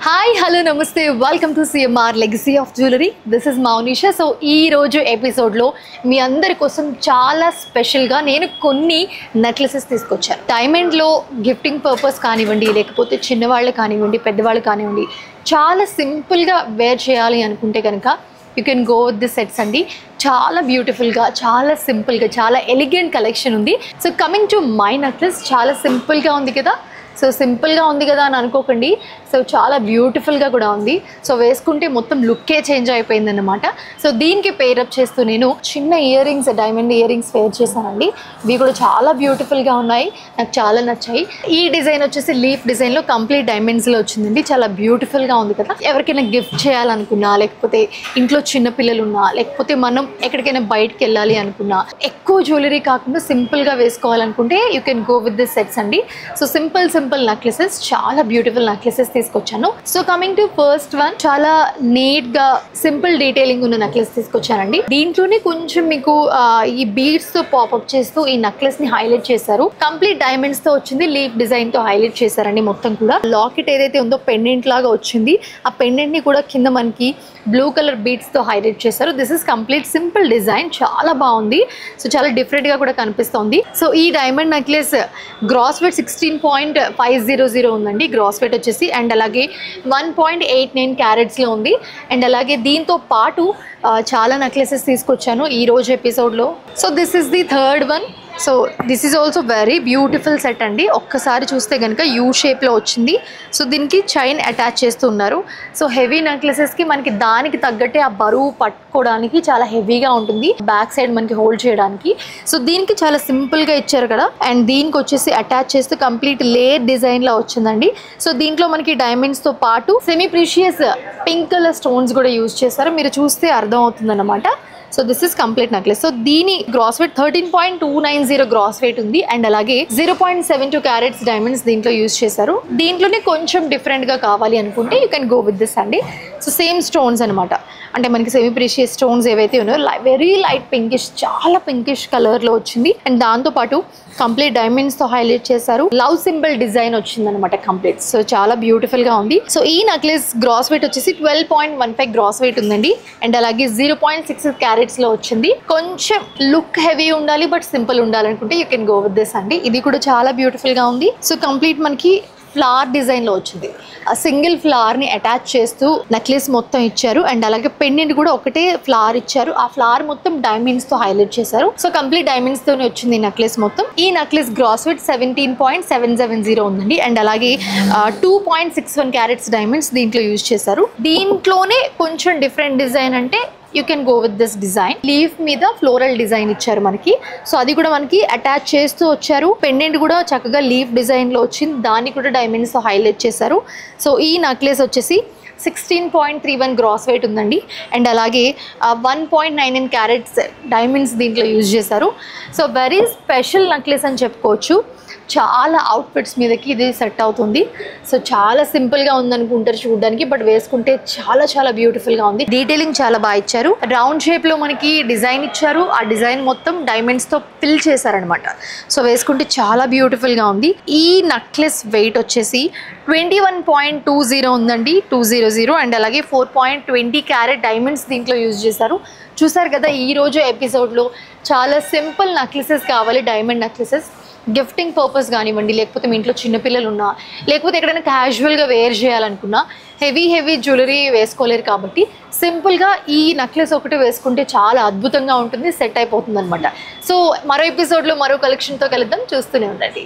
Hi hello నమస్తే welcome to CMR legacy of jewellery. This is Mounisha. So ఈరోజు ఎపిసోడ్లో మీ అందరి కోసం చాలా స్పెషల్గా నేను కొన్ని నెక్లెసెస్ తీసుకొచ్చాను. డైమండ్లో గిఫ్టింగ్ పర్పస్ కానివ్వండి, లేకపోతే చిన్నవాళ్ళు కానివ్వండి, పెద్దవాళ్ళు కానివ్వండి, చాలా సింపుల్గా వేర్ చేయాలి అనుకుంటే కనుక you can go with this sets అండి. చాలా బ్యూటిఫుల్గా, చాలా సింపుల్గా, చాలా ఎలిగెంట్ కలెక్షన్ ఉంది. So coming to my necklace, చాలా సింపుల్గా ఉంది కదా. సో సింపుల్గా ఉంది కదా అని అనుకోకండి, సో చాలా బ్యూటిఫుల్గా కూడా ఉంది. సో వేసుకుంటే మొత్తం లుక్కే చేంజ్ అయిపోయింది అన్నమాట. సో దీనికి పేరప్ చేస్తూ నేను చిన్న earrings, diamond earrings wear చేశానండి. ఇవి కూడా చాలా బ్యూటిఫుల్గా ఉన్నాయి, నాకు చాలా నచ్చాయి. ఈ డిజైన్ వచ్చేసి లీఫ్ డిజైన్లో కంప్లీట్ డైమండ్స్లో వచ్చిందండి. చాలా బ్యూటిఫుల్గా ఉంది కదా. ఎవరికైనా గిఫ్ట్ చేయాలనుకున్నా, లేకపోతే ఇంట్లో చిన్నపిల్లలు ఉన్నా, లేకపోతే మనం ఎక్కడికైనా బయటకు వెళ్ళాలి అనుకున్నా, ఎక్కువ జ్యువెలరీ కాకుండా సింపుల్గా వేసుకోవాలనుకుంటే you can go with this sets అండి. సో సింపుల్ నెక్లెసెస్, చాలా బ్యూటిఫుల్ నెక్లెసెస్ తీసుకొచ్చాను. So coming to first one, చాలా నీట్ గా సింపుల్ డీటెయిలింగ్ ఉన్న నెక్లెస్ తీసుకొచ్చానండి. దీంట్లోనే కొంచెం మీకు ఈ బీడ్స్ తో పాపప్ చేస్తూ ఈ నెక్లెస్ ని హైలైట్ చేశారు. కంప్లీట్ డైమండ్స్ తో వచ్చింది, లీఫ్ డిజైన్ తో హైలైట్ చేశారండి. మొత్తం కూడా లాకెట్ ఏదైతే ఉందో పెండెంట్ లాగా వచ్చింది, ఆ పెండెంట్ ని కూడా కింద మనకి బ్లూ కలర్ బీడ్స్ తో హైలైట్ చేశారు. This is complete simple design, చాలా బాగుంది. సో చాలా డిఫరెంట్ గా కూడా కనిపిస్తుంది. సో ఈ డైమండ్ నెక్లెస్ గ్రాస్ వెయిట్ 16.500 ఉందండి గ్రాస్ వెయిట్ వచ్చేసి. అండ్ అలాగే 1.89 క్యారెట్స్లో ఉంది. అండ్ అలాగే దీంతో పాటు చాలా నెక్లెసెస్ తీసుకొచ్చాను ఈ రోజు ఎపిసోడ్లో. So this is the third one. So this is also very beautiful set అండి. ఒక్కసారి చూస్తే కనుక యూ షేప్లో వచ్చింది. సో దీనికి చైన్ అటాచ్ చేస్తున్నారు. సో హెవీ నెక్లెసెస్కి మనకి దానికి తగ్గట్టే ఆ బరువు పట్టుకోవడానికి చాలా హెవీగా ఉంటుంది, బ్యాక్ సైడ్ మనకి హోల్డ్ చేయడానికి. సో దీనికి చాలా సింపుల్గా ఇచ్చారు కదా. అండ్ దీనికి వచ్చేసి అటాచ్ చేస్తే కంప్లీట్ లేయర్ డిజైన్లో వచ్చిందండి. సో దీంట్లో మనకి డైమండ్స్తో పాటు semi precious pink colour stones కూడా యూజ్ చేస్తారు, మీరు చూస్తే అర్థం అవుతుంది అన్నమాట. So this is complete necklace. So దీని గ్రాస్ వెయిట్ 13.290 గ్రాస్ వెయిట్ ఉంది. అండ్ అలాగే 0.72 క్యారెట్స్ డైమండ్స్ దీంట్లో యూజ్ చేశారు. దీంట్లోనే కొంచెం డిఫరెంట్గా కావాలి అనుకుంటే you can go with this అండి. సో సేమ్ స్టోన్స్ అనమాట, అంటే మనకి సెమీ ప్రీషియస్ స్టోన్స్ ఏవైతే ఉన్నాయో వెరీ లైట్ పింకిష్, చాలా పింకిష్ కలర్లో వచ్చింది. అండ్ దాంతోపాటు కంప్లీట్ డైమండ్స్తో హైలైట్ చేశారు. లవ్ సింబల్ డిజైన్ వచ్చింది అనమాట కంప్లీట్. సో చాలా బ్యూటిఫుల్గా ఉంది. సో ఈ నెక్లెస్ గ్రాస్ వెయిట్ వచ్చేసి 12.15 గ్రాస్ వెయిట్ ఉందండి. అండ్ అలాగే 0.6 క్యారెట్స్లో వచ్చింది. కొంచెం లుక్ హెవీ ఉండాలి బట్ సింపుల్ ఉండాలనుకుంటే you can go with this అండి. ఇది కూడా చాలా బ్యూటిఫుల్గా ఉంది. సో కంప్లీట్ మనకి ఫ్లవర్ డిజైన్లో వచ్చింది. ఆ సింగిల్ ఫ్లవర్ని అటాచ్ చేస్తూ నెక్లెస్ మొత్తం ఇచ్చారు. అండ్ అలాగే పెండెంట్ కూడా ఒకటే ఫ్లవర్ ఇచ్చారు. ఆ ఫ్లవర్ మొత్తం డైమండ్స్తో హైలైట్ చేశారు. సో కంప్లీట్ డైమండ్స్తోనే వచ్చింది ఈ నెక్లెస్ మొత్తం. ఈ నెక్లెస్ గ్రాస్ వెయిట్ 17.770 ఉందండి. అండ్ అలాగే 2.61 క్యారెట్స్ డైమండ్స్ దీంట్లో యూజ్ చేశారు. దీంట్లోనే కొంచెం డిఫరెంట్ డిజైన్ అంటే you can go with this design. Leaf మీద ఫ్లోరల్ డిజైన్ ఇచ్చారు మనకి. సో అది కూడా మనకి అటాచ్ చేస్తూ వచ్చారు. పెండెంట్ కూడా చక్కగా లీఫ్ డిజైన్లో వచ్చింది, దాన్ని కూడా డైమండ్స్తో హైలైట్ చేశారు. సో ఈ నెక్లెస్ వచ్చేసి 16.31 గ్రాస్ వెయిట్ ఉందండి. అండ్ అలాగే 1.99 క్యారెట్స్ డైమండ్స్ దీంట్లో యూజ్ చేశారు. సో వెరీ స్పెషల్ నెక్లెస్ అని చెప్పుకోవచ్చు. చాలా అవుట్ఫిట్స్ మీదకి ఇది సెట్ అవుతుంది. సో చాలా సింపుల్గా ఉందనుకుంటారు చూడడానికి, బట్ వేసుకుంటే చాలా చాలా బ్యూటిఫుల్గా ఉంది. డీటెయిలింగ్ చాలా బాగా ఇచ్చారు. రౌండ్ షేప్లో మనకి డిజైన్ ఇచ్చారు. ఆ డిజైన్ మొత్తం డైమండ్స్తో ఫిల్ చేశారనమాట. సో వేసుకుంటే చాలా బ్యూటిఫుల్గా ఉంది. ఈ నెక్లెస్ వెయిట్ వచ్చేసి 21.20 ఉందండి, 200. అండ్ అలాగే 4.20 క్యారెట్ డైమండ్స్ దీంట్లో యూజ్ చేశారు. చూసారు కదా, ఈరోజు ఎపిసోడ్లో చాలా సింపుల్ నెక్లెసెస్ కావాలి, డైమండ్ నెక్లెసెస్ గిఫ్టింగ్ పర్పస్ కానివ్వండి, లేకపోతే మీ ఇంట్లో చిన్నపిల్లలు ఉన్నా, లేకపోతే ఎక్కడైనా క్యాజువల్గా వేర్ చేయాలనుకున్నా, హెవీ జ్యువెలరీ వేసుకోలేరు కాబట్టి సింపుల్గా ఈ నెక్లెస్ ఒకటి వేసుకుంటే చాలా అద్భుతంగా ఉంటుంది, సెట్ అయిపోతుంది అనమాట. సో మరో ఎపిసోడ్లో మరో కలెక్షన్తో కలుద్దాం, చూస్తూనే ఉండండి.